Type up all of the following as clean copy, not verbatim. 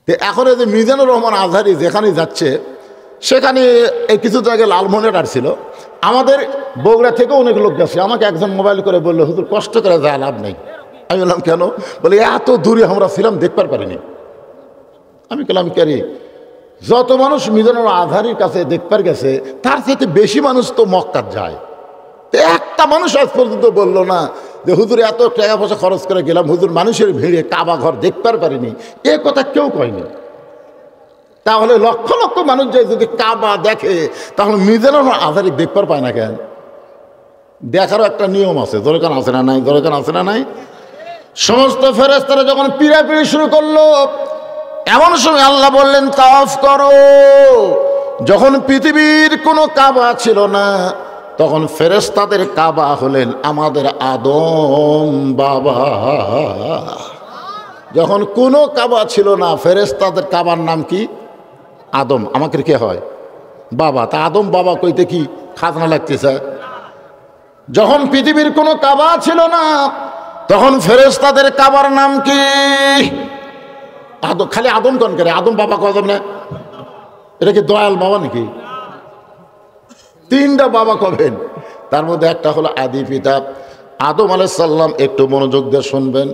তো এখন এই যে মিজানুর রহমান আজহারি যেখানে যাচ্ছে সেখানে এই কিছু জায়গায় লালমোহনের আসছিল, আমাদের বগুড়া থেকেও অনেক লোক গেছে। আমাকে একজন মোবাইল করে বললো, হুজুর কষ্ট করে যায় লাভ নেই। আমি বললাম কেন? বলে এত দূরে আমরা ছিলাম, দেখতে পারিনি। আমি বললাম কেরি, যত মানুষ মিজানুর আজহারির কাছে দেখতে গেছে তার থেকে বেশি মানুষ তো মক্কার যায়। একটা মানুষ আজ পর্যন্ত বললো না যে হুজুর এত টাকা পয়সা খরচ করে গেলাম, হুজুর মানুষের ভিড়ে কাবা ঘর দেখতে পারিনি, এ কথা কেউ কয়নি। তাহলে লক্ষ লক্ষ মানুষ যায় যদি কাবা দেখে, তাহলে মিজানুর আজহারি দেখতে পায় না কেন? দেখারও একটা নিয়ম আছে, দরকার আছে না নাই? দরকার আছে না নাই? সমস্ত ফেরেশতারা যখন পিড়াপিড়ি শুরু করলো, এমন সময় আল্লাহ বললেন তাওয়াফ করো। যখন পৃথিবীর কোনো কাবা ছিল না, তখন ফেরেশতাদের কাবা হলেন আমাদের আদম বাবা। যখন কোনো কাবা ছিল না, ফেরেশতাদের কাবার নাম কি? আদম। আমাকে কে হয়? বাবা। তা আদম বাবা কইতে কি খাজনা লাগতেছে? যখন পৃথিবীর কোনো কাবা ছিল না, তখন ফেরেশতাদের কাবার নাম কি? আদম। খালি আদম কোন করে? আদম বাবা কদম না? এটা কি দয়াল বাবা নাকি? তিনটা বাবা কবেন, তার মধ্যে একটা হলো আদি পিতা আদম আলাইহিস সালাম। একটু মনোযোগ দিয়ে শুনবেন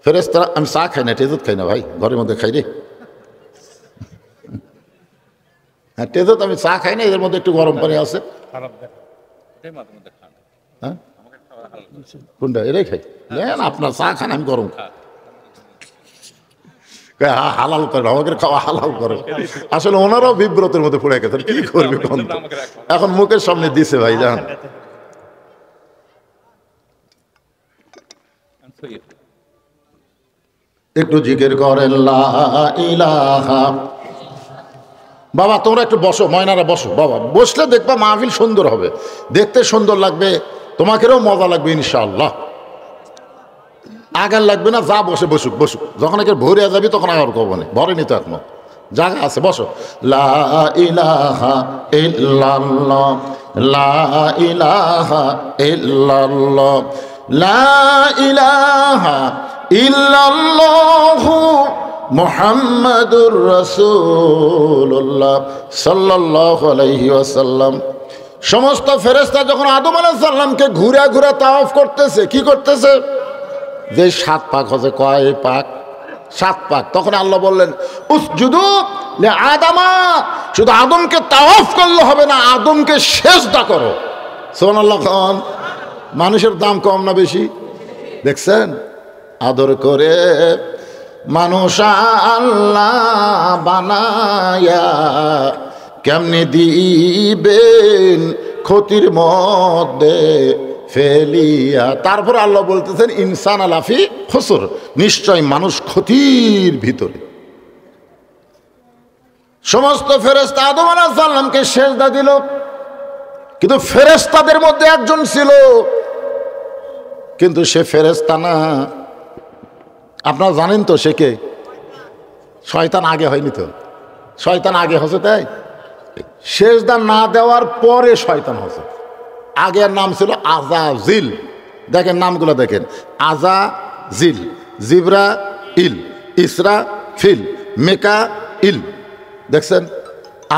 ফেরেশতারা। আমি চা খাই না, টেজত খাই না ভাই, ঘরের মধ্যে খাই রে। হ্যাঁ, টেজত আমি চা খাই না, এদের মধ্যে একটু গরম পানি আছে। হ্যাঁ কোনটা? এটাই খাই না, আপনার চা খান, আমি গরম খাই। হালাল করে, আমাকে খাওয়া হালাল করে। আসলে ওনারাও বিব্রতের মধ্যে পড়ে গেছেন, কি করবে এখন? মুখের সামনে দিছে ভাই, জান। একটু জিকির করেন লা ইলাহা। বাবা তোমরা একটু বসো, ময়নারা বসো বাবা। বসলে দেখবা মাহফিল সুন্দর হবে, দেখতে সুন্দর লাগবে, তোমাকেও মজা লাগবে ইনশাআল্লাহ। আগার লাগবে না, যা বসে বসুক বসুক। যখন একে ভরে যাবি তখন আগার কব না, ভরেনি তো এখনো, জায়গা আছে, বসো। লা ইলাহা ইল্লাল্লাহ, লা ইলাহা ইল্লাল্লাহ, লা ইলাহা ইল্লাল্লাহু মুহাম্মাদুর রাসূলুল্লাহ সাল্লাল্লাহু আলাইহি ওয়াসাল্লাম। সমস্ত ফেরেশতা যখন আদম আলাইহিস সালামকে ঘুরে ঘুরে তাওয়াফ করতেছে, কি করতেছে? যে 7 পাক হচ্ছে, কয় পাক? 7 পাক। তখন আল্লাহ বললেন উসজুদু লি আদামা, শুধু আদমকে তাওয়াফ করলে হবে না, আদমকে সিজদা করো। সুবহানাল্লাহ। খান মানুষের দাম কম না বেশি? দেখছেন আদর করে মানুষ আল্লাহ বানায়া কেমনে দিবেন ক্ষতির মধ্যে ফেলিয়া। তারপর আল্লাহ বলতেছেন ইনসান আলাফি খুসর, নিশ্চয় মানুষ ক্ষতির ভিতরে। সমস্ত ফেরেশতা আদম আলাইহিস সালামকে সিজদা দিল, কিন্তু ফেরেশতাদের মধ্যে একজন ছিল, কিন্তু সে ফেরেশতা না। আপনারা জানেন তো সে কে? শয়তান আগে হয়নি তো? শয়তান আগে হচ্ছে, তাই সিজদা না দেওয়ার পরে শয়তান হচ্ছে। আগের নাম ছিল আযাজিল। দেখেন নামগুলো দেখেন, আযাজিল, জিবরাইল, ইসরাফিল, মিকাইল। দেখছেন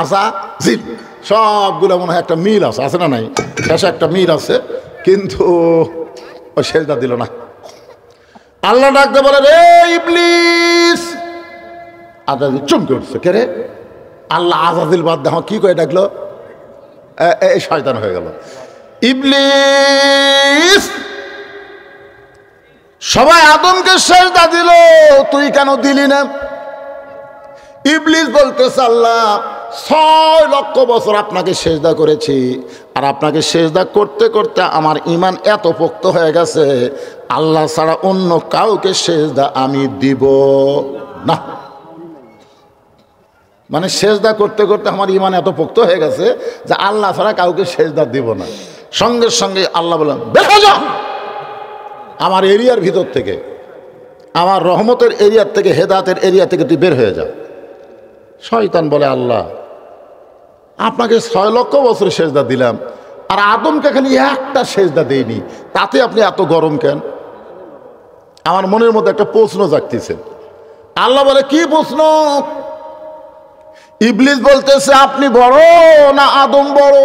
আযাজিল, সবগুলো মনে হয় একটা মিল আছে, আছে না নাই? শেষে একটা মিল আছে, কিন্তু ও সিজদা দিল না। আল্লাহ ডাকতে বলে রে ইবলিস। আযাজিল চমকে উঠছে, কে রে? আল্লাহ আযাজিল বাদ দেখো কি করে ডাকলো, এই শয়তান হয়ে গেল ইবলিস। সবাই আদমকে সিজদা দিল, তুই কেন দিলি না? ইবলিস বলতেছে আল্লাহ 6 লক্ষ বছর আপনাকে সিজদা করেছি, আর আপনাকে সিজদা করতে করতে আমার ঈমান এত পোক্ত হয়ে গেছে, আল্লাহ ছাড়া অন্য কাউকে সিজদা আমি দিব না। মানে সিজদা করতে করতে আমার ঈমান এত পোক্ত হয়ে গেছে যে আল্লাহ ছাড়া কাউকে সিজদা দিব না। সঙ্গে সঙ্গে আল্লাহ বললেন বের হয়ে যা আমার এরিয়ার ভিতর থেকে, আমার রহমতের এরিয়ার থেকে, হেদায়েতের এরিয়া থেকে তুই বের হয়ে যা। শয়তান বলে আল্লাহ আপনাকে 6 লক্ষ বছর সিজদা দিলাম, আর আদমকে খালি একটা সিজদা দেইনি, তাতে আপনি এত গরম কেন? আমার মনের মধ্যে একটা প্রশ্ন জাগতেছে, আল্লাহ বলে কি প্রশ্ন? ইবলিস বলতেছে আপনি বড় না আদম বড়?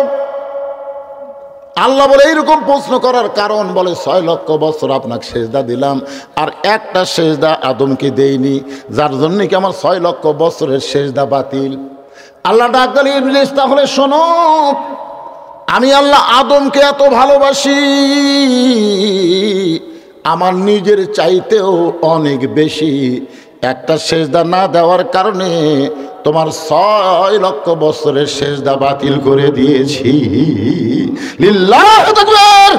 আল্লাহ বলে এইরকম প্রশ্ন করার কারণ, বলে 6 লক্ষ বছর আপনাকে সেজদা দিলাম আর একটা সেজদা আদমকে দেইনি, যার জন্য কি আমার 6 লক্ষ বছরের সেজদা বাতিল। আল্লাহ ডাক দিলেন ইবলিস তাহলে শোনো, আমি আল্লাহ আদমকে এত ভালোবাসি, আমার নিজের চাইতেও অনেক বেশি। একটা সেজদা না দেওয়ার কারণে তোমার 6 লক্ষ বছরের সেজদা বাতিল করে দিয়েছি। লিল্লাহু তাকবীর।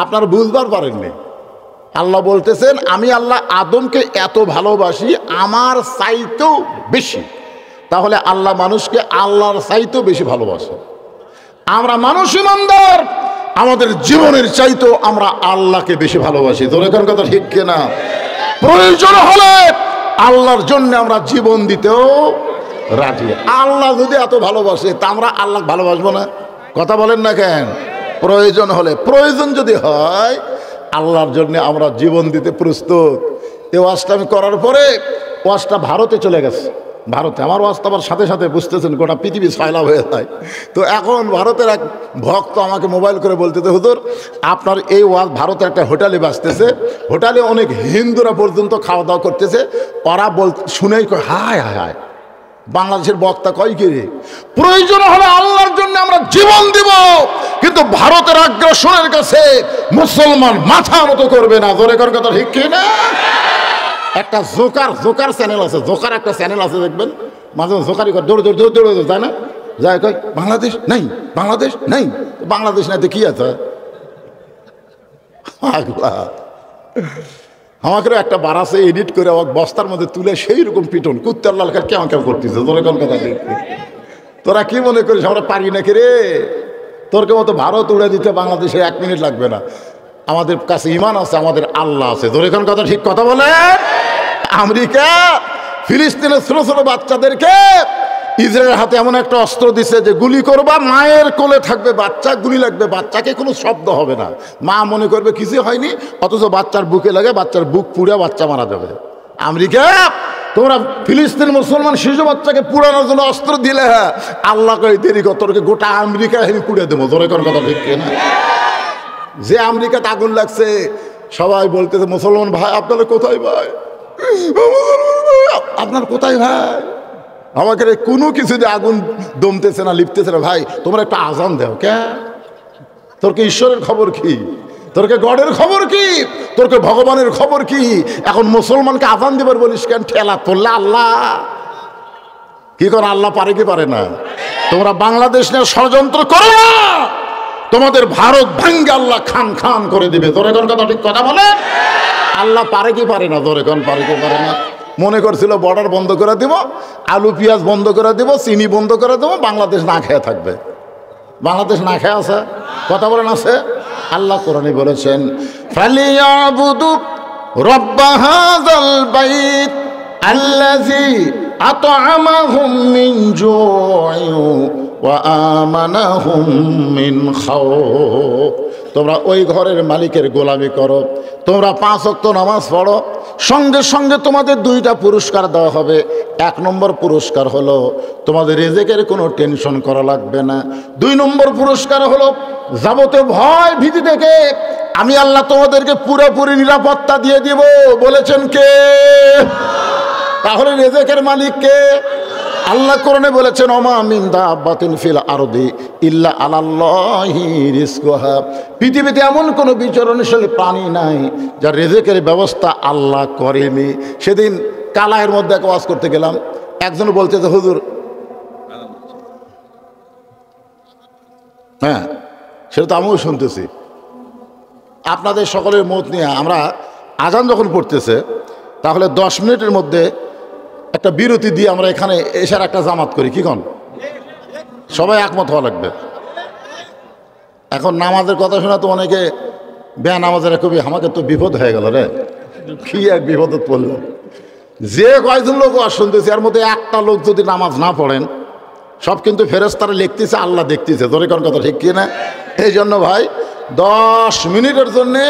আপনার বুঝবার পারেননি, আল্লাহ বলতেছেন আমি আল্লাহ আদমকে এত ভালোবাসি আমার চাইতেও বেশি। তাহলে আল্লাহ মানুষকে আল্লাহর চাইতেও বেশি ভালোবাসে। আমরা মানুষ ইমানদার, আমাদের জীবনের চাইতেও আমরা আল্লাহকে বেশি ভালোবাসি। তোর কথা ঠিক কিনা? প্রয়োজন হলে আল্লাহর জন্য আমরা জীবন দিতেও রাজি। আল্লাহ যদি এত ভালোবাসে তা আমরা আল্লাহ ভালোবাসবো না? কথা বলেন না কেন? প্রয়োজন হলে, প্রয়োজন যদি হয় আল্লাহর জন্য আমরা জীবন দিতে প্রস্তুত। এই ওয়াজটা আমি করার পরে ওয়াজটা ভারতে চলে গেছে। ভারতে আমার ওয়াজটা আবার সাথে সাথে বুঝতেছেন গোটা পৃথিবী ছয়লাভ হয়ে যায়। তো এখন ভারতের এক ভক্ত আমাকে মোবাইল করে বলতেছে হুজুর আপনার এই ওয়াজ ভারতের একটা হোটেলে বাজতেছে, হোটেলে অনেক হিন্দুরা পর্যন্ত খাওয়া দাওয়া করতেছে, ওরা শুনেই কয় হায় হায় হায়, বাংলাদেশের বক্তা কয় কি রে, প্রয়োজন হলে আল্লাহর জন্য আমরা জীবন দিব, কিন্তু ভারতের আগ্রাসনের কাছে মুসলমান মাথা নত করবে না। জোরে কর কথা ঠিক কি না? একটা জোকার চ্যানেল আছে, জোকার একটা চ্যানেল আছে দেখবেন, মাঝে মাঝে জোকারি করে দৌড়ে দৌড়ে দৌড়ে দৌড়ে যায় না, যায় কয় বাংলাদেশ নাই, বাংলাদেশ নাই, বাংলাদেশ নাই তো কি আছে? আমাকে একটা বারাসে এডিট করে আমার বস্তার মধ্যে তুলে সেই রকম পিটন কুত্তার লালকার কেমন কেমন করতেছে। তোরা কোন কথা দেখতে, তোরা কি মনে করিস আমরা পারি নাকি রে? তোর কে মতো ভারত উড়ে দিতে বাংলাদেশে 1 মিনিট লাগবে না। আমাদের কাছে ইমান আছে, আমাদের আল্লাহ আছে। তোর এখন কথা ঠিক কথা বলে। আমেরিকা ফিলিস্তিনের ছোট ছোট বাচ্চাদেরকে ইসরায়েলের হাতে এমন একটা অস্ত্র দিছে যে গুলি করবা, মায়ের কোলে থাকবে বাচ্চা, গুলি লাগবে বাচ্চাকে, কোনো শব্দ হবে না, মা মনে করবে কিছু হয়নি, অথচ বাচ্চার বুকে লাগে, বাচ্চার বুক পুড়ে বাচ্চা মারা যাবে। আমেরিকা তোমরা ফিলিস্তিন মুসলমান শিশু বাচ্চাকে পুড়ানোর জন্য অস্ত্র দিলে, হ্যাঁ আল্লাহ কই দেরি কর, তোরকে গোটা আমেরিকা আমি পুড়ে দেবো। তোর কোন কথা ঠিক না? যে আমেরিকাতে আগুন লাগছে সবাই বলতেছে মুসলমান ভাই আপনারা কোথায়, ভাই আপনার কোথায় ভাই, আমাকে কোনো কিছু দিয়ে আগুন দমতেছে না, লিপতেছে না, ভাই তোমরা একটা আজান দাও। কে তোরকে ঈশ্বরের খবর কি, তোরকে গডের খবর কি, তোরকে ভগবানের খবর কি? এখন মুসলমানকে আজান দিবার বলিস কেন? ঠেলা তোললে আল্লাহ কি করে? আল্লাহ পারে কি পারে না? তোমরা বাংলাদেশ নিয়ে ষড়যন্ত্র করো না, তোমাদের ভারত ভাঙ্গে আল্লাহ খান খান করে দিবে। তোর এখন কথা ঠিক কথা বলে। আল্লাহ পারে কি পারে না? তোর এখন পারে কি পারে না? মনে করছিল বর্ডার বন্ধ করে দিব, আলু পেঁয়াজ বন্ধ করে দিব, চিনি বন্ধ করে দেবো, বাংলাদেশ না খেয়ে থাকবে। বাংলাদেশ না খেয়ে আছে? কথা বলেন আছে? আল্লাহ কোরআনে বলেছেন ফালিয়াবুদু রব্ব হাযাল বাইত আল্লাযী আত'আমাহুম মিন জু'ইন ওয়া আমানাহুম মিন খাউফ। তোমরা ওই ঘরের মালিকের গোলামি করো, তোমরা 5 ওয়াক্ত নামাজ পড়ো, সঙ্গে সঙ্গে তোমাদের 2টা পুরস্কার দেওয়া হবে। 1 নম্বর পুরস্কার হলো তোমাদের রিজিকের কোনো টেনশন করা লাগবে না। 2 নম্বর পুরস্কার হলো যাবতীয় ভয় ভীতি থেকে আমি আল্লাহ তোমাদেরকে পুরোপুরি নিরাপত্তা দিয়ে দিব। বলেছেন কে? তাহলে রিজিকের মালিক কে? আল্লাহ কোরআনে বলেছেন ওমা মিন দাব্বাতিন ফিল আরদি ইল্লা আলাল্লাহি রিজকুহা। পৃথিবীতে এমন কোনো বিচরণশীল প্রাণী নাই যার রিজিকের ব্যবস্থা আল্লাহ করেনি। সেদিন কালায়ের মধ্যে এক ওয়াজ করতে গেলাম, একজন বলছে যে হুজুর, হ্যাঁ সেটা তো আমিও শুনতেছি, আপনাদের সকলের মত নিয়ে আমরা আজান যখন পড়তেছে তাহলে 10 মিনিটের মধ্যে একটা বিরতি দিয়ে আমরা এখানে এসার একটা জামাত করি, কি কন? সবাই একমত হওয়া লাগবে। এখন নামাজের কথা শোনা তো অনেকে বেনামাজের কবি, আমাকে তো বিপদ হয়ে গেল রে, কি এক বিপদ পড়ল। যে কয়জন লোক আর শুনতেছে এর মধ্যে একটা লোক যদি নামাজ না পড়েন, সব কিন্তু ফেরেশতারা লিখতেছে, আল্লাহ দেখতেছে। তোর কোন কথা ঠিক কি না? এই জন্য ভাই 10 মিনিটের জন্যে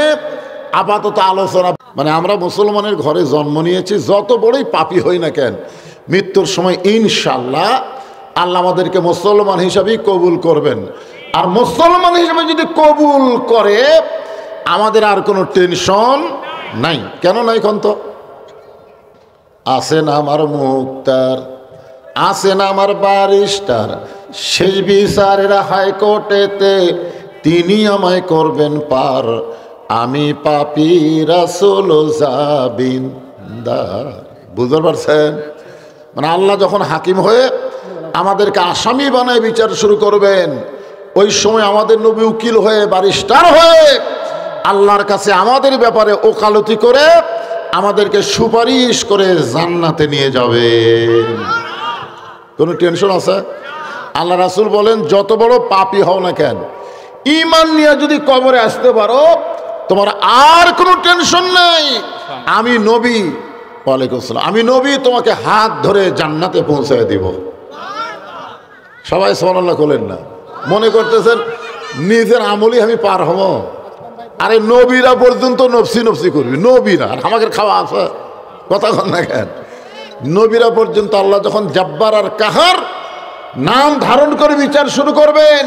আপাতত আলোচনা, মানে আমরা মুসলমানের ঘরে জন্ম নিয়েছি, যত বড়ই পাপী হই না কেন মৃত্যুর সময় ইনশাল্লাহ আল্লাহ আমাদেরকে মুসলমান হিসাবেই কবুল করবেন। আর মুসলমান হিসাবে যদি কবুল করে আমাদের আর কোনো টেনশন নাই। কেন নাই কন্ত? আসেন আমার মুক্তার, আসেন আমার ব্যারিস্টার, শেষ বিচারের হাইকোর্টেতে তিনি আমায় করবেন পার, আমি পাপী রাসূল জাবিনদার। বুঝতে পারছেন? মানে আল্লাহ যখন হাকিম হয়ে আমাদেরকে আসামি বানায় বিচার শুরু করবেন, ওই সময় আমাদের নবী উকিল হয়ে ব্যারিস্টার হয়ে আল্লাহর কাছে আমাদের ব্যাপারে ওকালতি করে আমাদেরকে সুপারিশ করে জান্নাতে নিয়ে যাবে। কোনো টেনশন আছে? আল্লাহ রাসূল বলেন যত বড় পাপী হও না কেন, ঈমান নিয়ে যদি কবরে আসতে পারো তোমার আর কোনো টেনশন নাই। আমি নবী, ওয়ালাইকুম আসসালাম, আমি নবী তোমাকে হাত ধরে জান্নাতে পৌঁছায় দিব। সবাই সুবহানাল্লাহ বলেন না, মনে করতেছেন নিজের আমলই আমি পার হব। আরে নবীরা পর্যন্ত নফসি নফসি করবি, নবীরা আর আমাকে খাওয়া আছে, কথা কন না কেন? নবীরা পর্যন্ত আল্লাহ যখন জাব্বার আর কাহার নাম ধারণ করে বিচার শুরু করবেন,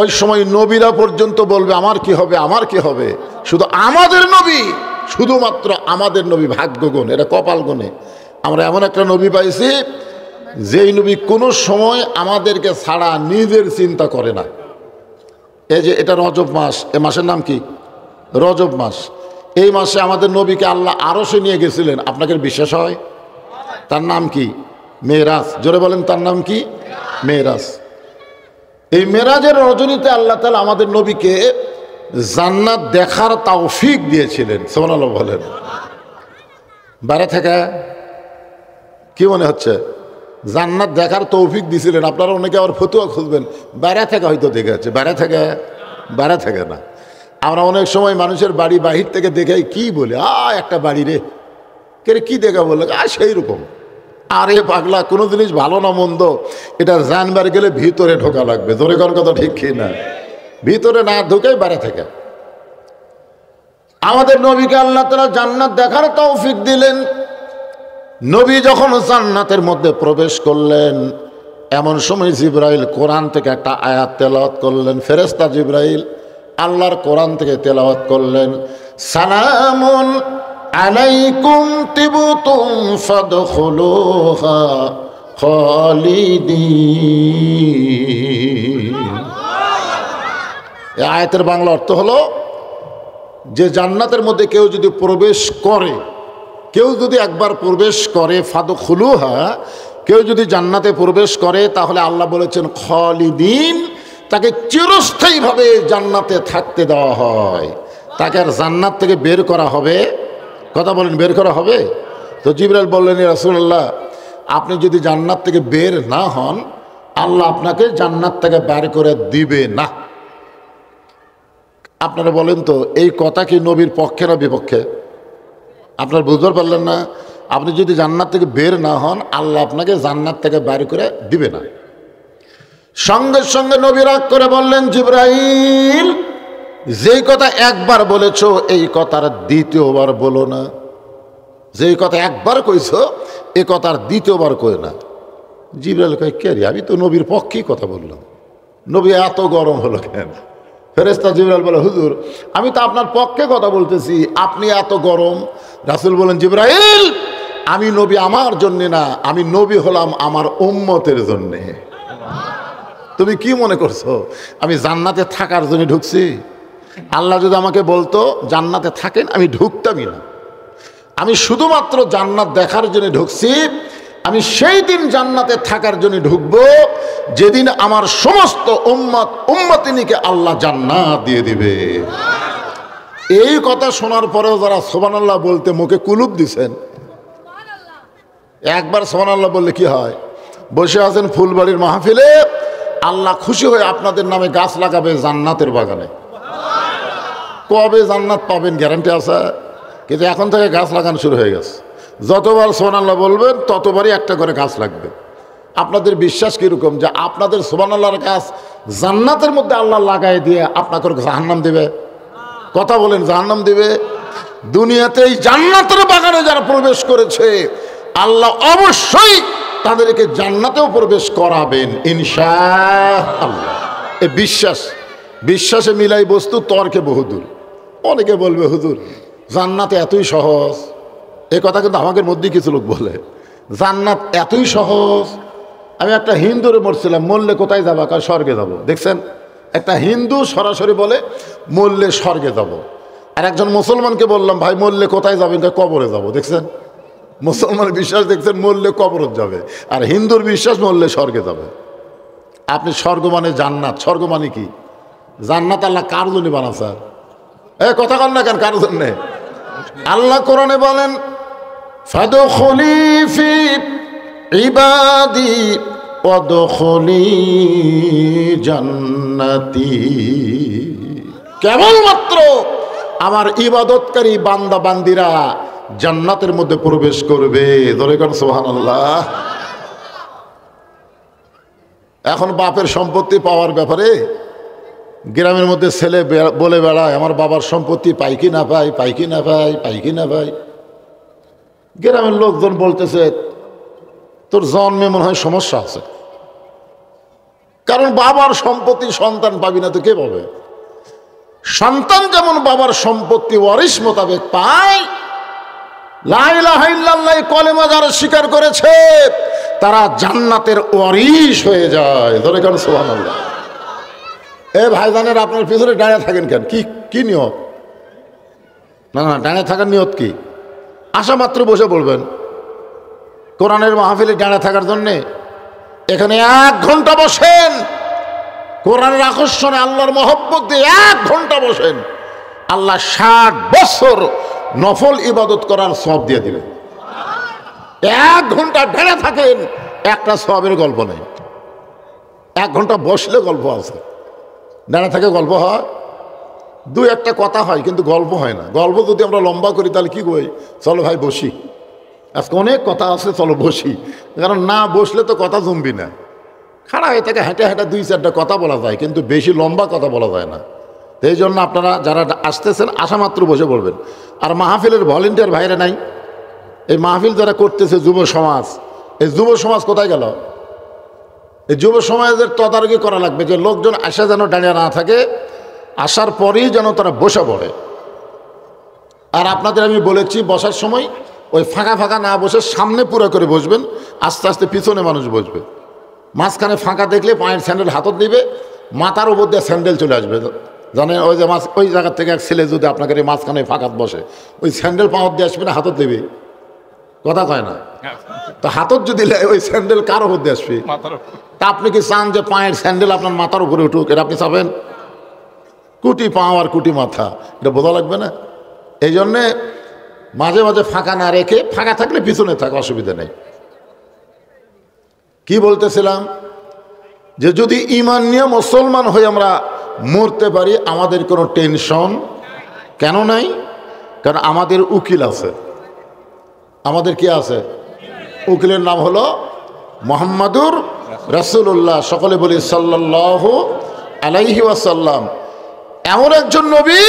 ওই সময় নবীরা পর্যন্ত বলবে আমার কি হবে, আমার কি হবে। শুধু আমাদের নবী, শুধুমাত্র আমাদের নবী ভাগ্যগুণ, এটা কপাল গুণে আমরা এমন একটা নবী পাইছি যেই নবী কোনো সময় আমাদেরকে ছাড়া নিজের চিন্তা করে না। এই যে এটা রজব মাস, এ মাসের নাম কি? রজব মাস। এই মাসে আমাদের নবীকে আল্লাহ আরশে নিয়ে গেছিলেন, আপনাকে বিশ্বাস হয়? তার নাম কি? মেরাজ। জোরে বলেন, তার নাম কি? মেরাজ। এই মেরাজের রজনীতে আল্লাহ তাআলা আমাদের নবীকে জান্নাত দেখার তৌফিক দিয়েছিলেন। সুবহানাল্লাহ বলেন। বাইরে থেকে কি মনে হচ্ছে? জান্নাত দেখার তৌফিক দিয়েছিলেন। আপনারা অনেকে আবার ফতুয়া খুঁজবেন, বাইরে থেকে হয়তো দেখেছে, বাইরে থেকে না। আমরা অনেক সময় মানুষের বাড়ি বাহির থেকে দেখে কি বলে, একটা বাড়ি রে, কে কি দেখা বলে, সেই রকম। আরে পাগলা, কোনো জিনিস ভালো না মন্দ এটা জানবার গেলে ভিতরে ঢোকা লাগবে। জোরে কোন কথা ঠিক কি না? ভিতরে না ঢুকে বাইরে থেকে। আমাদের নবীকে আল্লাহ তাআলা জান্নাত দেখার তৌফিক দিলেন। নবী যখন জান্নাতের মধ্যে প্রবেশ করলেন, এমন সময় জিবরাইল কোরআন থেকে একটা আয়াত তেলাওয়াত করলেন। ফেরেশতা জিবরাইল আল্লাহর কোরআন থেকে তেলাওয়াত করলেন, সালামুন আলাইকুম তিবতুম ফাদখুলুহা খালিদিন। এই আয়াতের বাংলা অর্থ হলো যে জান্নাতের মধ্যে কেউ যদি প্রবেশ করে, কেউ যদি একবার প্রবেশ করে, ফাদখুলুহা, কেউ যদি জান্নাতে প্রবেশ করে তাহলে আল্লাহ বলেছেন খালিদিন, তাকে চিরস্থায়ীভাবে জান্নাতে থাকতে দেওয়া হয়, তাকে আর জান্নাত থেকে বের করা হবে। কথা বলেন, বের করা হবে? তো জিবরাইল বললেন, ইয়া রাসূলুল্লাহ, আপনি যদি জান্নাত থেকে বের না হন আল্লাহ আপনাকে জান্নাত থেকে বের করে দিবে না। আপনারা বলেন তো এই কথা কি নবীর পক্ষে না বিপক্ষে? আপনারা বুঝতে পারলেন না? আপনি যদি জান্নাত থেকে বের না হন আল্লাহ আপনাকে জান্নাত থেকে বের করে দিবে না। সঙ্গে সঙ্গে নবী রাগ করে বললেন, জিবরাইল, যেই কথা একবার বলেছো এই কথার দ্বিতীয়বার বলো না। যেই কথা একবার কইছো এই কথার দ্বিতীয়বার কই না। জিবরাইল কয়, কে রে, আমি তো নবীর পক্ষেই কথা বললাম, নবী এত গরম হলো কেন? ফেরেশতা জিবরাইল বলে, হুজুর আমি তো আপনার পক্ষে কথা বলতেছি, আপনি এত গরম। রাসূল বলেন, জিবরাইল, আমি নবী আমার জন্যে না, আমি নবী হলাম আমার উম্মতের জন্যে। তুমি কি মনে করছো আমি জান্নাতে থাকার জন্য ঢুকছি? আল্লাহ যদি আমাকে বলতো জান্নাতে থাকেন, আমি ঢুকতামই না। আমি শুধুমাত্র জান্নাত দেখার জন্য ঢুকছি। আমি সেই দিন জান্নাতে থাকার জন্য ঢুকবো যেদিন আমার সমস্ত উম্মতিনীকে আল্লাহ জান্নাত দিয়ে দিবে। এই কথা শোনার পরেও যারা সুবহানাল্লাহ বলতে মুখে কুলুপ দিছেন, একবার সুবহানাল্লাহ বললে কি হয়? বসে আছেন ফুলবাড়ির মাহফিলে, আল্লাহ খুশি হয়ে আপনাদের নামে গাছ লাগাবে জান্নাতের বাগানে। কবে জান্নাত পাবেন গ্যারান্টি আছে? কিন্তু এখন থেকে গাছ লাগানো শুরু হয়ে গেছে। যতবার সুবহানাল্লাহ বলবেন ততবারই একটা করে গাছ লাগবে। আপনাদের বিশ্বাস কীরকম যে আপনাদের সুবহানাল্লাহর গাছ জান্নাতের মধ্যে আল্লাহ লাগাই দিয়ে আপনাকে জাহান্নাম দেবে? কথা বলেন, জাহান্নাম দেবে? দুনিয়াতে এই জান্নাতের বাগানে যারা প্রবেশ করেছে আল্লাহ অবশ্যই তাদেরকে জান্নাতেও প্রবেশ করাবেন ইনশাআল্লাহ। এ বিশ্বাসে মিলাই বস্তু তর্কে বহুদূর। অনেকে বলবে হুজুর জান্নাত এতই সহজ, এ কথা কিন্তু আমাদের মধ্যেই কিছু লোক বলে জান্নাত এতই সহজ। আমি একটা হিন্দুরে মরছিলাম, মরলে কোথায় যাবা? কার স্বর্গে যাব। দেখছেন, একটা হিন্দু সরাসরি বলে মরলে স্বর্গে যাব। আর একজন মুসলমানকে বললাম ভাই মরলে কোথায় যাবেন? কবরে যাব। দেখছেন, মুসলমানের বিশ্বাস দেখছেন মরলে কবরত যাবে, আর হিন্দুর বিশ্বাস মরলে স্বর্গে যাবে। আপনি স্বর্গ মানে জান্নাত, স্বর্গ মানে কি? জান্নাত আল্লাহ কার জন্য বানাছে? কথা কন না কেন? কার জন্যে? আল্লাহ কোরআনে বলেন ফাদখুলি ফি ইবাদি ওয়াদখুলি জান্নাতি। কেবলমাত্র আমার ইবাদতকারী বান্দা বান্দিরা জান্নাতের মধ্যে প্রবেশ করবে। ধরে কোন সুবহানাল্লাহ। এখন বাপের সম্পত্তি পাওয়ার ব্যাপারে গ্রামের মধ্যে ছেলে বলে বেড়ায় আমার বাবার সম্পত্তি পাই কি না পাই, পাই কি না পাই, পাই কি না পাই। গ্রামের লোকজন বলতেছে তোর জন্মে মনে হয় সমস্যা আছে, কারণ বাবার সম্পত্তি সন্তান পাবি না তো কে পাবে? সন্তান যেমন বাবার সম্পত্তি ওয়ারিশ মোতাবেক পায়, লা ইলাহা ইল্লাল্লাহ কলেমা যারা স্বীকার করেছে তারা জান্নাতের ওয়ারিশ হয়ে যায়। ধরে কেন সুবহানাল্লাহ। এ ভাইজানের আপনার পিছনে দাঁড়িয়ে থাকেন কেন? কি নিয়ত? না দাঁড়িয়ে থাকার নিয়ত কি? আসা মাত্র বসে পড়বেন। কোরআনের মাহফিলে দাঁড়িয়ে থাকার জন্যে এখানে 1 ঘন্টা বসেন, কোরআনের আকর্ষণে আল্লাহর মহব্বত দিয়ে 1 ঘন্টা বসেন, আল্লাহ 60 বছর নফল ইবাদত করার সওয়াব দিয়ে দিবেন। 1 ঘন্টা দাঁড়িয়ে থাকেন, একটা সওয়াবের গল্প নেই। 1 ঘন্টা বসলে গল্প আছে, দাঁড়িয়ে থাকে গল্প হয়, 2-1টা কথা হয় কিন্তু গল্প হয় না। গল্প যদি আমরা লম্বা করি তাহলে কি কই, চলো ভাই বসি, আজকে অনেক কথা আছে চলো বসি। কারণ না বসলে তো কথা জমবি না। খাড়া হয়ে থাকে হেঁটে হেঁটে 2-4টা কথা বলা যায়, কিন্তু বেশি লম্বা কথা বলা যায় না। এই জন্য আপনারা যারা আসতেছেন আসা মাত্র বসে পড়বেন। আর মাহফিলের ভলেন্টিয়ার ভাইরা নাই, এই মাহফিল যারা করতেছে যুব সমাজ, এই যুব সমাজ কোথায় গেল? এই যুব সমাজের তদারকি করা লাগবে যে লোকজন আসা যেন দাঁড়িয়ে না থাকে, আসার পরেই যেন তারা বসে পড়ে। আর আপনাদের আমি বলেছি বসার সময় ওই ফাঁকা ফাঁকা না বসে সামনে পুরো করে বসবেন, আস্তে আস্তে পিছনে মানুষ বসবে। মাঝখানে ফাঁকা দেখলে পায়ের স্যান্ডেল হাতত দিবে, মাথার উপর দিয়ে স্যান্ডেল চলে আসবে। জানেন ওই যে ওই জায়গার থেকে এক ছেলে যদি আপনাকে মাঝখানে ফাঁকাত বসে, ওই স্যান্ডেল পাওয়ার দিয়ে আসবে না হাতত দেবে, কথা কয় না তো হাতত যদি ওই স্যান্ডেল কার উপর দিয়ে আসবে? তা আপনি কি চান যে পায়ের স্যান্ডেল আপনার মাথার উপরে উঠুক? এটা আপনি চাবেন? কুটি পাও আর কুটি মাথা, এটা বোঝা লাগবে না? এই জন্যে মাঝে মাঝে ফাঁকা না রেখে, ফাঁকা থাকলে পিছনে থাক, অসুবিধা নেই। কি বলতেছিলাম, যে যদি ঈমান নিয়ে মুসলমান হয়ে আমরা মরতে পারি আমাদের কোনো টেনশন কেন নাই? কারণ আমাদের উকিল আছে। আমাদের কি আছে? উকিলের নাম হলো মুহাম্মাদুর রাসূলুল্লাহ। সকলে বলি সাল্লাল্লাহু আলাইহি ওয়াসাল্লাম। এমন একজন নবী,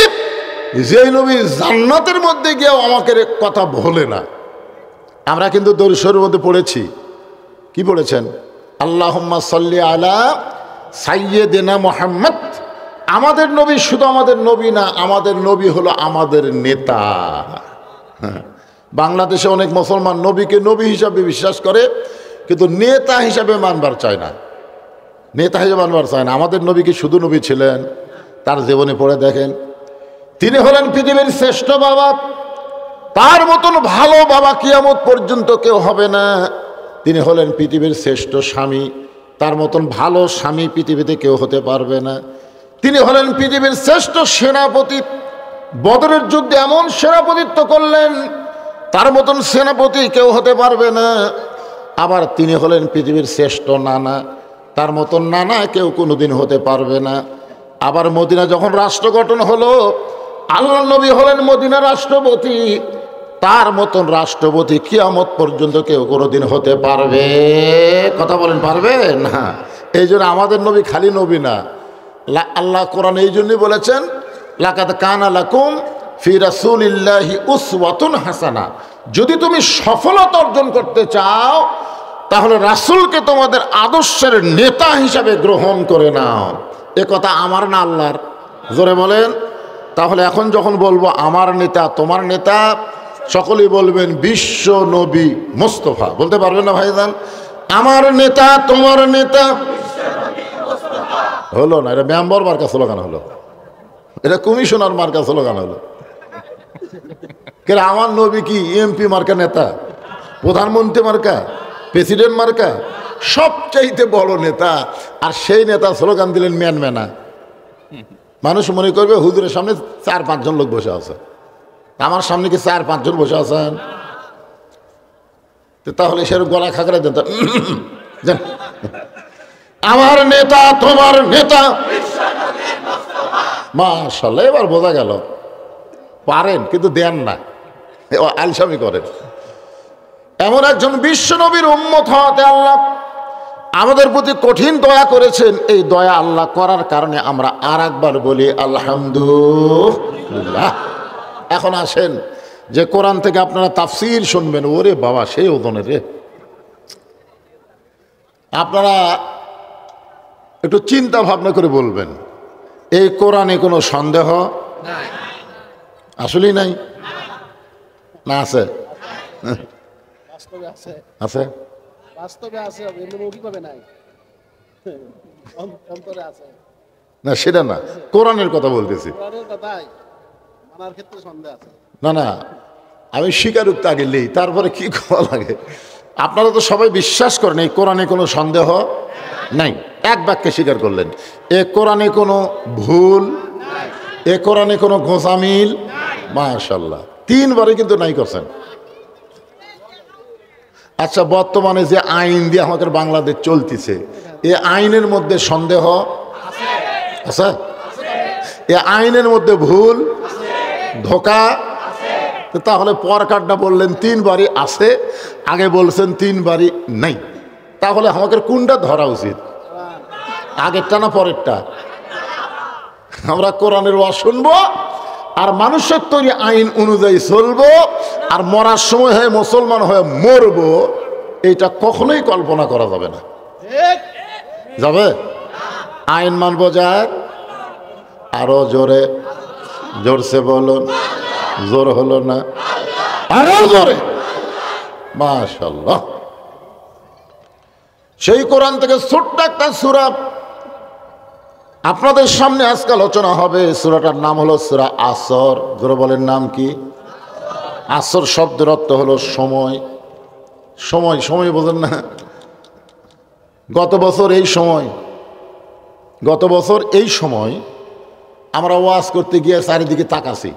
যে নবী জান্নাতের মধ্যে গিয়েও আমাকে কথা ভোলে না। আমরা কিন্তু দরুদ শরীফের মধ্যে পড়েছি, কি পড়েছেন? আল্লাহুম্মা সাল্লি আলা সাইয়্যিদিনা মুহাম্মদ। আমাদের নবী শুধু আমাদের নবী না, আমাদের নবী হলো আমাদের নেতা। বাংলাদেশে অনেক মুসলমান নবীকে নবী হিসাবে বিশ্বাস করে, কিন্তু নেতা হিসাবে মানবার চায় না। নেতা হিসাবে মানবার চায় না। আমাদের নবী কি শুধু নবী ছিলেন? তার জীবনে পড়ে দেখেন, তিনি হলেন পৃথিবীর শ্রেষ্ঠ বাবা। তার মতন ভালো বাবা কিয়ামত পর্যন্ত কেউ হবে না। তিনি হলেন পৃথিবীর শ্রেষ্ঠ স্বামী। তার মতন ভালো স্বামী পৃথিবীতে কেউ হতে পারবে না। তিনি হলেন পৃথিবীর শ্রেষ্ঠ সেনাপতি। বদরের যুদ্ধে এমন সেনাপতিত্ব করলেন, তার মতন সেনাপতি কেউ হতে পারবে না। আবার তিনি হলেন পৃথিবীর শ্রেষ্ঠ নানা। তার মতন নানা কেউ কোনোদিন হতে পারবে না। আবার মদিনা যখন রাষ্ট্র গঠন হলো, আল্লাহ নবী হলেন মদিনা রাষ্ট্রপতি। তার মতন রাষ্ট্রপতি কিয়ামত পর্যন্ত কেউ কোনোদিন হতে পারবে? কথা বলেন, পারবে না। এই জন্য আমাদের নবী খালি নবী না। আল্লাহ কোরআন এই জন্যই বলেছেন, লাকাদ কানা লাকুম ফি রাসূলিল্লাহি উসওয়াতুন হাসানা, যদি তুমি সফলতা অর্জন করতে চাও তাহলে রাসূলকে তোমাদের আদর্শের নেতা হিসাবে গ্রহণ করে নাও। এ কথা আমার না আল্লাহর? জোরে বলেন। তাহলে এখন যখন বলবো আমার নেতা তোমার নেতা, সকলেই বলবেন বিশ্ব নবী মুস্তাফা। বলতে পারবেন না ভাইজান? আমার নেতা তোমার নেতা হলো না, এটা মেম্বার মার্কা স্লোগান হলো, এটা কমিশনার মার্কা স্লোগান হলো। আমার নবী কি এমপি মার্কা নেতা, প্রধানমন্ত্রী মার্কা, প্রেসিডেন্ট মার্কা? সবচাইতে বড় নেতা, আর সেই নেতা স্লোগান দিলেন ম্যান ম্যানা। মানুষ মনে করবে হুজুরের সামনে 4-5 জন লোক বসে আছে, আমার সামনে কি 4-5 জন বসে আছেন? তাহলে সেরকম গলা খাকড়া দেন, আমার নেতা তোমার নেতা। মাশাআল্লাহ, এবার বোঝা গেল পারেন কিন্তু দেন না, আলসামি করেন। এমন একজন বিশ্ব নবীর উম্মত হওয়াতে আল্লাহ আমাদের প্রতি কঠিন দয়া করেছেন। এই দয়া আল্লাহ করার কারণে আমরা আর একবার বলি আলহামদুলিল্লাহ। এখন আসেন যে কোরআন থেকে আপনারা তাফসীর শুনবেন, ওরে বাবা সেই ওজনের রে। আপনারা একটু চিন্তা ভাবনা করে বলবেন, এই কোরআনে কোনো সন্দেহ আসলেই নাই না? আছে আছে না, সেটা না, কোরআনের কথা বলতেছি। না না, আমি স্বীকারোক্তি আগে নেই, তারপরে কি করা লাগে। আপনারা তো সবাই বিশ্বাস করেন এই কোরআনে কোনো সন্দেহ নাই, এক বাক্যে স্বীকার করলেন। এ কোরআনে কোনো ভুল, এ কোরআনে কোনো গোঁজামিল, মাশাআল্লাহ 3বারে কিন্তু নাই করছেন। আচ্ছা, বর্তমানে যে আইন দিয়ে আমাদের বাংলাদেশ চলতেছে, এ আইনের মধ্যে সন্দেহ আছে? এ আইনের মধ্যে ভুল, ধোঁকা? তাহলে পর কার্ডটা বললেন 3বারই আছে, আগে বলছেন 3বারই নাই। তাহলে আমাদের কোনটা ধরা উচিত, আগেরটা না পরেরটা? আমরা কোরআনের ওয়াজ শুনবো আর মানুষের তৈরি আইন অনুযায়ী চলবো, আর মরার সময় হয়ে মুসলমান হয়ে মরবো, এইটা কখনোই কল্পনা করা যাবে না। যাবে? আইন মানবো যার, আরো জোরে, জোরসে বলুন, জোর হলো না, আরো জোরে। মাশাআল্লাহ। সেই কোরআন থেকে ছোট্ট একটা সূরা আপনাদের সামনে আজকে আলোচনা হবে। সূরাটার নাম হলো সূরা আসর। জোরে বলেন, নাম কি? আসর শব্দের অর্থ হলো সময়। সময়, সময় বোঝেন না? গত বছর এই সময় আমরা ওয়াজ করতে গিয়ে চারিদিকে তাকাছি,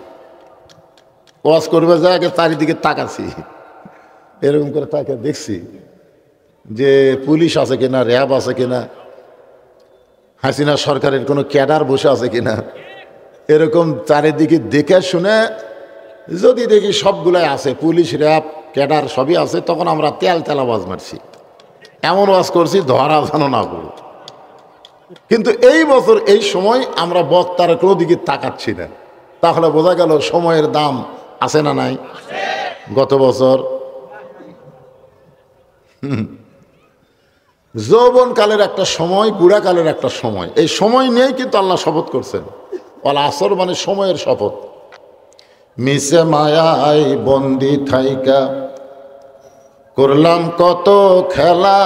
ওয়াজ করবে যায় আগে চারিদিকে তাকাছি, এরকম করে তাকে দেখছি যে পুলিশ আছে কিনা, র্যাব আছে কিনা, হাসিনা সরকারের কোনো ক্যাডার বসে আছে কিনা, এরকম চারিদিকে দেখে শুনে যদি দেখি সবগুলাই আছে, পুলিশ র্যাব ক্যাডার সবই আছে, তখন আমরা তেলা আওয়াজ মারছি, এমন ওয়াজ করছি ধরা যেন না করো। কিন্তু এই বছর এই সময় আমরা বক্তার কোনো দিকে তাকাচ্ছি না, তাহলে বোঝা গেল সময়ের দাম আছে না নাই? গত বছর যৌবনকালের একটা সময়, বুড়াকালের একটা সময়, এই সময় নিয়েই কিন্তু আল্লাহ শপথ করছেন। ওয়াল আসর মানে সময়ের শপথ। মিশে মায়াই বন্দি থাইকা করলাম কত খেলা,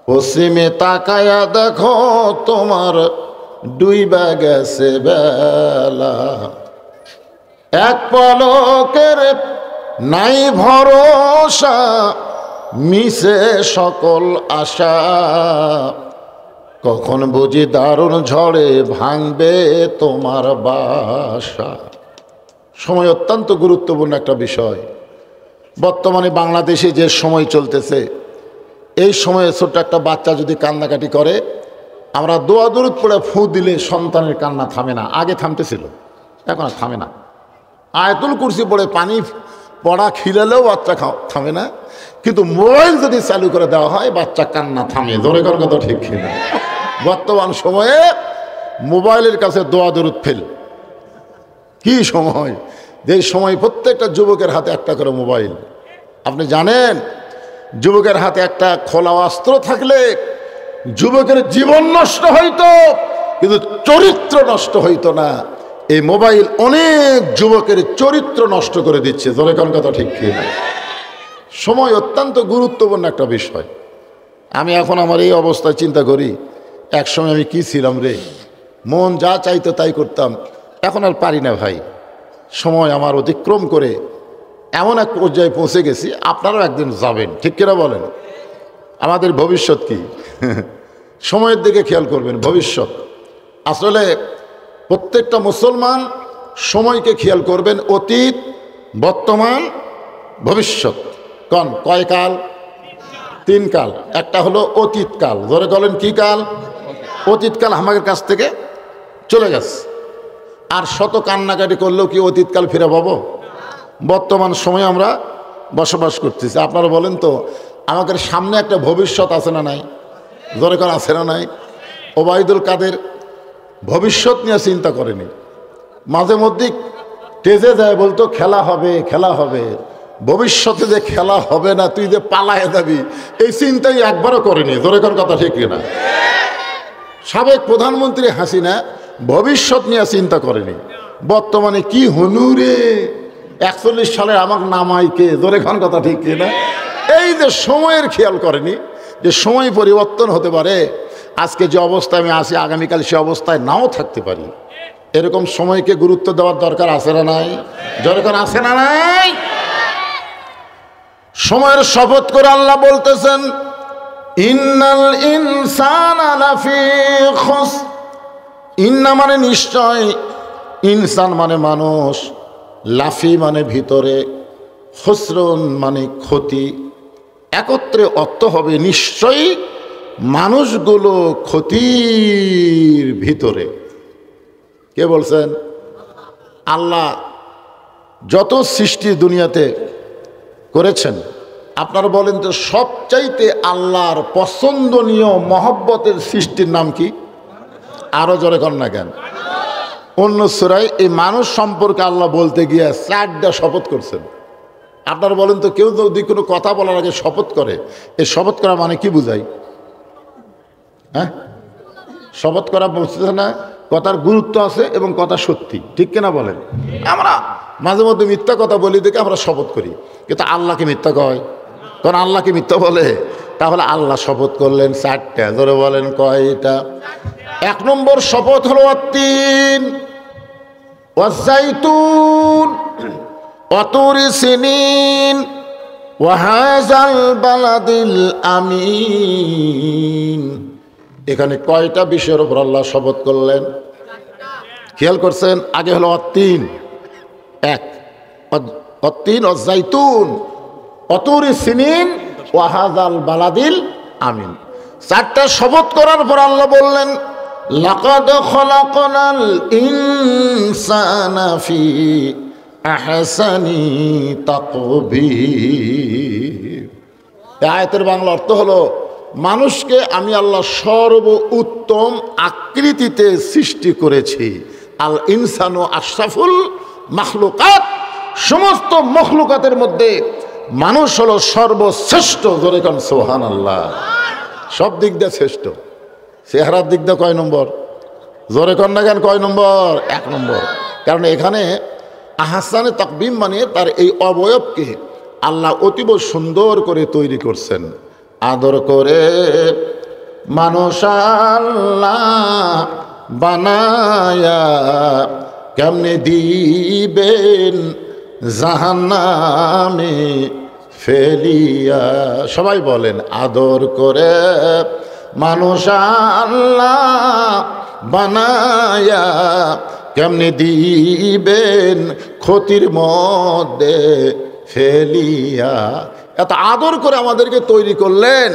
পশ্চিমে তাকায়া দেখো তোমার ডুইবা গেছে বেলা, এক পলকের নাই ভরসা, মিশে সকল আশা, কখন বুঝি দারুণ ঝড়ে ভাঙবে তোমার বাসা। সময় অত্যন্ত গুরুত্বপূর্ণ একটা বিষয়। বর্তমানে বাংলাদেশে যে সময় চলতেছে, এই সময়ে ছোট্ট একটা বাচ্চা যদি কান্নাকাটি করে, আমরা দোয়া দরুদ পড়ে ফু দিলে সন্তানের কান্না থামে না। আগে থামতেছিল, এখন আর থামে না। আয়াতুল কুরসি পড়ে পানি পড়া খিলালেও বাচ্চা থামে না, কিন্তু মোবাইল যদি চালু করে দেওয়া হয় বাচ্চা কান্না থামে। জোরে কর কথা ঠিক কিনা? বর্তমান সময়ে মোবাইলের কাছে দোয়া দরুদ ফেল, কি সময়, যে সময় প্রত্যেকটা যুবকের হাতে একটা করে মোবাইল। আপনি জানেন যুবকের হাতে একটা খোলা অস্ত্র থাকলে যুবকের জীবন নষ্ট হইতো, কিন্তু চরিত্র নষ্ট হইতো না। এই মোবাইল অনেক যুবকের চরিত্র নষ্ট করে দিচ্ছে। জোরে কোন কথা ঠিক কি না? সময় অত্যন্ত গুরুত্বপূর্ণ একটা বিষয়। আমি এখন আমার এই অবস্থায় চিন্তা করি, এক সময় আমি কি ছিলাম রে, মন যা চাইতো তাই করতাম। এখন আর পারি না ভাই, সময় আমার অতিক্রম করে এমন এক পর্যায়ে পৌঁছে গেছি। আপনারাও একদিন যাবেন, ঠিক কিনা বলেন? আমাদের ভবিষ্যৎ কি? সময়ের দিকে খেয়াল করবেন। ভবিষ্যৎ আসলে প্রত্যেকটা মুসলমান সময়কে খেয়াল করবেন, অতীত, বর্তমান, ভবিষ্যৎ। কয় কাল? 3 কাল। একটা হলো অতীতকাল। ধরে বলেন কি কাল? অতীতকাল আমাদের কাছ থেকে চলে গেছে, আর শত কান্নাকাটি করলেও কি অতীতকাল ফিরে পাবো? বর্তমান সময়ে আমরা বসবাস করতেছি। আপনারা বলেন তো, আমাদের সামনে একটা ভবিষ্যৎ আছে না নাই? ধরে কোন আছে না নাই? ওবায়দুল কাদের ভবিষ্যৎ নিয়ে চিন্তা করেনি। মাঝে মধ্যে টেজে যায়, বলতো খেলা হবে, খেলা হবে। ভবিষ্যতে যে খেলা হবে না, তুই যে পালায় যাবি, এই চিন্তাই একবারও করেনি। ধরে কোন কথা ঠিক কিনা? সাবেক প্রধানমন্ত্রী হাসিনা ভবিষ্যৎ নিয়ে চিন্তা করেনি, বর্তমানে কি হনুরে 41 সালে আমার নামাইকে। ধরে কোন কথা ঠিক কিনা? এই যে সময়ের খেয়াল করেনি, যে সময় পরিবর্তন হতে পারে। আজকে যে অবস্থায় আমি আছি, আগামীকাল সে অবস্থায় নাও থাকতে পারি। এরকম সময়কে গুরুত্ব দেওয়ার দরকার আছে না নাই? যখন আছে না নাই? সময়ের শপথ করে আল্লাহ বলতেছেন, ইন্নাল ইনসানা লাফি খুসর। ইন্না মানে নিশ্চয়, ইনসান মানে মানুষ, লাফি মানে ভিতরে, খুসরুন মানে ক্ষতি। একত্রে অর্থ হবে নিশ্চয়ই মানুষগুলো ক্ষতির ভিতরে। কে বলছেন? আল্লাহ যত সৃষ্টি দুনিয়াতে করেছেন, আপনারা বলেন তো সবচাইতে আল্লাহর পছন্দনীয় মহব্বতের সৃষ্টির নাম কি? আরো জোরে কর না কেন? অন্য সূরায় এই মানুষ সম্পর্কে আল্লাহ বলতে গিয়ে 4টা শপথ করছেন। আপনারা বলেন তো, কেউ যদি কোনো কথা বলার আগে শপথ করে, এই শপথ করা মানে কি বুঝায়? হ্যাঁ, শপথ করা বুঝতেছে না, কথার গুরুত্ব আছে এবং কথা সত্যি, ঠিক কিনা বলেন? আমরা মাঝে মধ্যে মিথ্যা কথা বলি দেখে আমরা শপথ করি, কিন্তু আল্লাহকে মিথ্যা কয়? কারণ আল্লাহকে মিথ্যা বলে? তাহলে আল্লাহ শপথ করলেন 4টা। ধরে বলেন কয়টা? 1 নম্বর শপথ হলো আত-তিন ওয়াজ-জাইতুন ওয়া তুরি সিনিন ওয়া হাযাল বালাদিল আমিন। এখানে কয়টা বিষয়ের উপর আল্লাহ শপথ করলেন? খেয়াল করছেন? আগে হলো আত-তিন, 1, আত-তিন ওয়াজ-জাইতুন ওয়া তুরি সিনিন ওয়া হাযাল বালাদিল আমিন। 4টা শপথ করার পর আল্লাহ বললেন, লাকাদ খলাকনাল ইনসানা ফি আহসানি তাকবীর। এই আয়াতের বাংলা অর্থ হলো, মানুষকে আমি আল্লাহ সর্ব উত্তম আকৃতিতে সৃষ্টি করেছি। আল ইনসানু আশরাফুল মাখলুকাত, সমস্ত মখলুকাতের মধ্যে মানুষ হলো সর্বশ্রেষ্ঠ। জোরে কান সুবহানাল্লাহ। সব দিক দিয়ে শ্রেষ্ঠ। চেহারার দিক দিয়ে কয় নম্বর? জোরে কন না কেন? কয় নম্বর? 1 নম্বর। কারণ এখানে আহসানে তাকবীম মানে তার এই অবয়বকে আল্লাহ অতীব সুন্দর করে তৈরি করছেন, আদর করে মানুষ আল্লাহ বানায়া কেমনে দিবেন জাহান্নামে ফেলিয়া। সবাই বলেন, আদর করে মানুষ আল্লাহ বানায়া কেমনে দিবেন ক্ষতির মধ্যে ফেলিয়া। এত আদর করে আমাদেরকে তৈরি করলেন,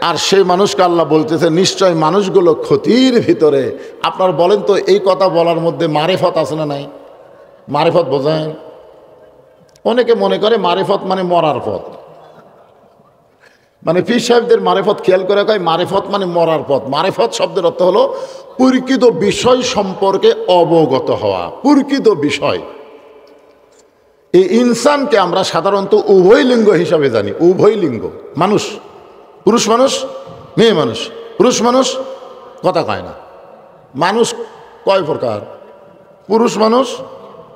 আর সেই মানুষকে আল্লাহ বলতেছে নিশ্চয় মানুষগুলো ক্ষতির ভিতরে। আপনার বলেন তো, এই কথা বলার মধ্যে মারিফত আছে না নাই? মারিফত বোঝেন? অনেকে মনে করে মারিফত মানে মরার পথ। মানে পীর সাহেবদের মারিফত খেয়াল করে কয় মারিফত মানে মরার পথ। মারিফত শব্দের অর্থ হলো প্রকৃত বিষয় সম্পর্কে অবগত হওয়া। প্রকৃত বিষয়, এই ইনসানকে আমরা সাধারণত উভয় লিঙ্গ হিসাবে জানি। উভয় লিঙ্গ মানুষ, পুরুষ মানুষ মেয়ে মানুষ। পুরুষ মানুষ কথা কয় না। মানুষ কয় প্রকার? পুরুষ মানুষ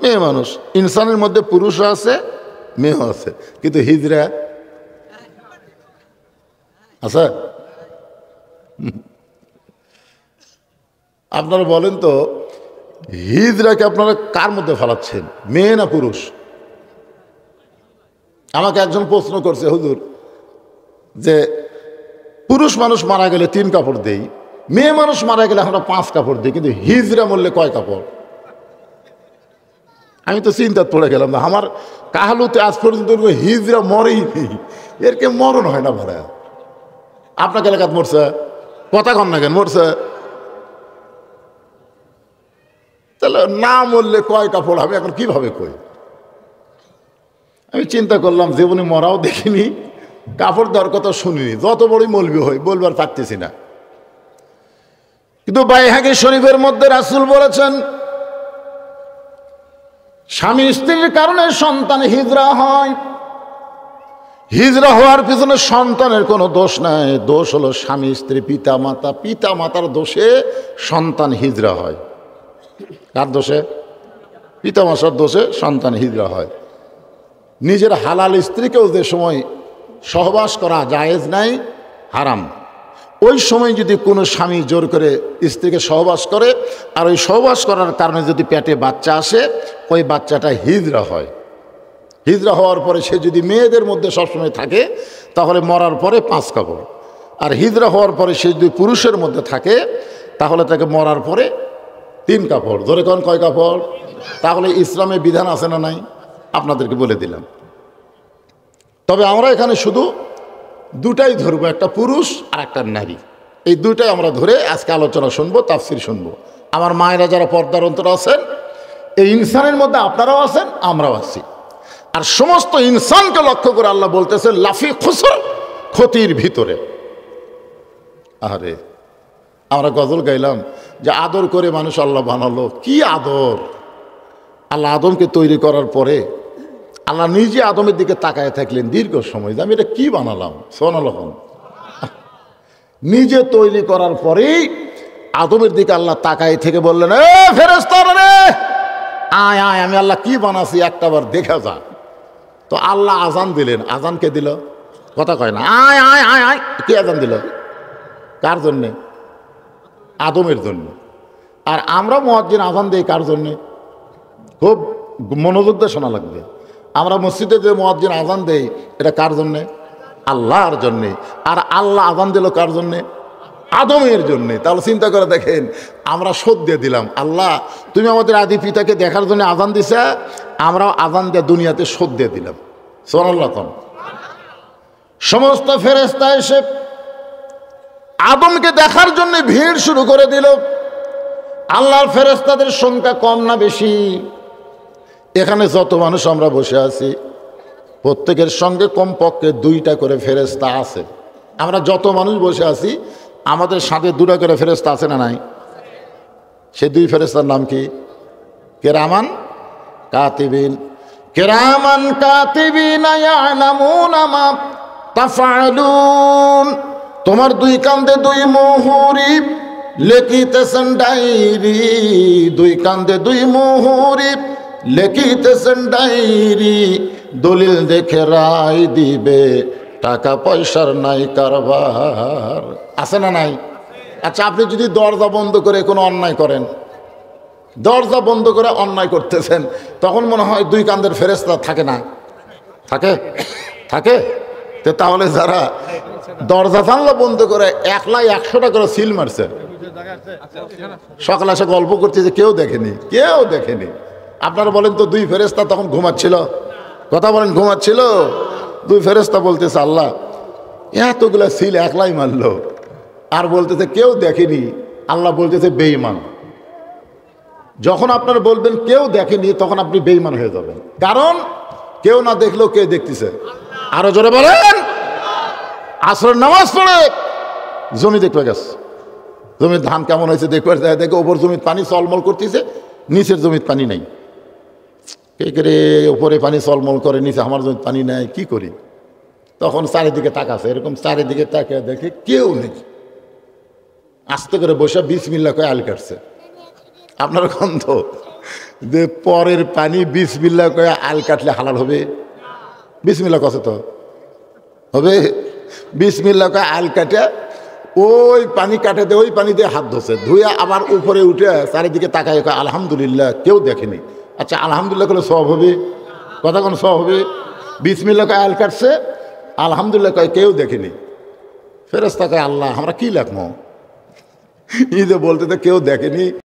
মেয়ে মানুষ। ইনসানের মধ্যে পুরুষও আছে মেয়েও আছে, কিন্তু হিজড়া আচ্ছা আপনারা বলেন তো, হিজড়াকে আপনারা কার মধ্যে ফেলাচ্ছেন, মেয়ে না পুরুষ? আমাকে একজন প্রশ্ন করছে, হুজুর যে পুরুষ মানুষ মারা গেলে 3 কাপড় দেই, মেয়ে মানুষ মারা গেলে আমরা 5 কাপড় দিই, কিন্তু হিজড়া মরলে কয় কাপড়? আমি তো চিন্তা পড়ে গেলাম, না আমার কাহালুতে আজ পর্যন্ত হিজড়া মরেই নেই, এর কে মরণ হয় না ভাড়া। আপনাকে এলাকাত মরছে, কথা কন না কেন মরছে? তাহলে না মরলে কয় কাপড় হবে, এখন কিভাবে কই? আমি চিন্তা করলাম, জীবনে মরাও দেখিনি, কাপড় দেওয়ার কথা শুনিনি, যত বড়ই মৌলবি হই বলবার পারতেছি না। কিন্তু বাইহাকী শরীফের মধ্যে রাসূল বলেছেন, স্বামী স্ত্রীর কারণে সন্তান হিজড়া হয়। হিজড়া হওয়ার পিছনে সন্তানের কোনো দোষ নাই, দোষ হলো স্বামী স্ত্রী পিতা মাতা। পিতা মাতার দোষে সন্তান হিজড়া হয়। কার দোষে? পিতা মাতার দোষে সন্তান হিজড়া হয়। নিজের হালাল স্ত্রীকেও যে সময় সহবাস করা জায়েজ নাই, হারাম, ওই সময় যদি কোনো স্বামী জোর করে স্ত্রীকে সহবাস করে, আর ওই সহবাস করার কারণে যদি পেটে বাচ্চা আসে, ওই বাচ্চাটা হিজড়া হয়। হিজড়া হওয়ার পরে সে যদি মেয়েদের মধ্যে সবসময় থাকে, তাহলে মরার পরে 5 কাপড়। আর হিজড়া হওয়ার পরে সে যদি পুরুষের মধ্যে থাকে, তাহলে তাকে মরার পরে 3 কাপড়। ধরে কোন কয় কাপড়? তাহলে ইসলামে বিধান আছে না নাই? আপনাদেরকে বলে দিলাম। তবে আমরা এখানে শুধু দুটাই ধরবো, একটা পুরুষ আর একটা নারী। এই দুটাই আমরা ধরে আজকে আলোচনা শুনবো, তাফসির শুনবো। আমার মায়েরা যারা পর্দার অন্তর আছেন, এই ইনসানের মধ্যে আপনারাও আছেন, আমরাও আছি। আর সমস্ত ইনসানকে লক্ষ্য করে আল্লাহ বলতেছে লাফি খুসর, ক্ষতির ভিতরে। আরে আমরা গজল গাইলাম যে আদর করে মানুষ আল্লাহ বানালো। কি আদর! আল্লাহ আদমকে তৈরি করার পরে আল্লাহ নিজে আদমের দিকে তাকায় থাকলেন দীর্ঘ সময়, যে আমি এটা কি বানালাম। সুবহানাল্লাহ। নিজে তৈরি করার পরেই আদমের দিকে আল্লাহ তাকায় থেকে বললেন, এ ফেরেশতারা রে, আয় আয়, আমি আল্লাহ কি বানাছি একটাবার দেখা যা। তো আল্লাহ আজান দিলেন। আজান কে দিল? কথা কয় না। আয় আয় আয় আয়, কে আজান দিল? কার জন্যে? আদমের জন্য। আর আমরা মুয়াজ্জিন আজান দেই কার জন্যে? খুব মনোযোগ দিয়ে শোনা লাগবে। আমরা মসজিদে যে মুয়াজ্জিন আজান দেই, এটা কার জন্যে? আল্লাহর জন্যে। আর আল্লাহ আজান দিল কার জন্যে? আদমের জন্যে। তাহলে চিন্তা করে দেখেন, আমরা শোধ দিয়ে দিলাম, আল্লাহ তুমি আমাদের আদি পিতাকে দেখার জন্য আজান দিছে, আমরাও আজান দিয়ে দুনিয়াতে শোধ দিয়ে দিলাম। সুবহানাল্লাহ। সমস্ত ফেরেশতা এসে আদমকে দেখার জন্য ভিড় শুরু করে দিল। আল্লাহর ফেরেশতাদের সংখ্যা কম না বেশি? এখানে যত মানুষ আমরা বসে আছি, প্রত্যেকের সঙ্গে কমপক্ষে 2টা করে ফেরেশতা আছে। আমরা যত মানুষ বসে আছি, আমাদের সাথে 2টা করে ফেরেশতা আছে না নাই? সে 2 ফেরেশতার নাম কি? কিরামান কাতিবিন। কিরামান কাতিবিন ইয়ালামুনা মা তাফআলুন। তোমার 2 কান্দে 2 মুহুরি লিখিতেছেন ডায়েরি। 2 কান্দে 2 মুহুরি লিখিতেছেন ডায়েরি। দলিল দেখে রায় দিবে, টাকা পয়সার নাই কারবার। আছে না নাই? আচ্ছা, আপনি যদি দরজা বন্ধ করে কোনো অন্যায় করেন, দরজা বন্ধ করে অন্যায় করতেছেন, তখন মনে হয় 2 কান্দের ফেরেশতা থাকে না? থাকে? থাকে। তো তাহলে যারা দরজা জানলা বন্ধ করে 1,00,000 করে সিল মারছে, সকালে এসে গল্প করছে যে কেউ দেখেনি, কেউ দেখেনি। আপনারা বলেন তো, 2 ফেরেশতা তখন ঘুমাচ্ছিল? কথা বলেন, ঘুমাচ্ছিল? 2 ফেরেশতা বলতেছে, আল্লাহ এতগুলা সিল একলাই মারলো, আর বলতেছে কেউ দেখেনি। আল্লাহ বলতেছে বেঈমান। যখন আপনারা বলবেন কেউ দেখেনি, তখন আপনি বেঈমান হয়ে যাবেন। কারণ কেউ না দেখলেও কে দেখতেছে? আরো জোরে বলেন। আসরের নামাজ পড়ে জমি দেখবে গেছে, জমির ধান কেমন হয়েছে দেখবার যায়, দেখে ওপর জমির পানি চলমল করতেছে, নিচের জমির পানি নেই। কে করে ওপরে পানি চলমল করে, নিচে আমার জমির পানি নেই, কি করি? তখন চারিদিকে তাকাছে, এরকম চারিদিকে তাকে দেখে কেউ নেই। আস্তে করে বসে বিসমিল্লাহ কয়ে আল কাটছে। আপনার গন্ধ যে পরের পানি বিসমিল্লাহ কয়ে আল কাটলে হালাল হবে? বিসমিল্লাহ কছে তো হবে? বিসমিল্লাহ কয়ে আল কাটে ওই পানি কাটাতে ওই পানি দিয়ে হাত ধোছে, ধুয়ে আবার উপরে উঠে চারিদিকে তাকায় কয় আলহামদুলিল্লাহ, কেউ দেখেনি। আচ্ছা আলহামদুলিল্লাহ করলে সব হবে? কথা কোন সব হবে? বিসমিল্লাহ কয়ে আল কাটছে, আলহামদুলিল্লাহ কয় কেউ দেখেনি। ফেরেশতা কয় আল্লাহ আমরা কি লেখবো? এই যে বলতে তো কেউ দেখেনি।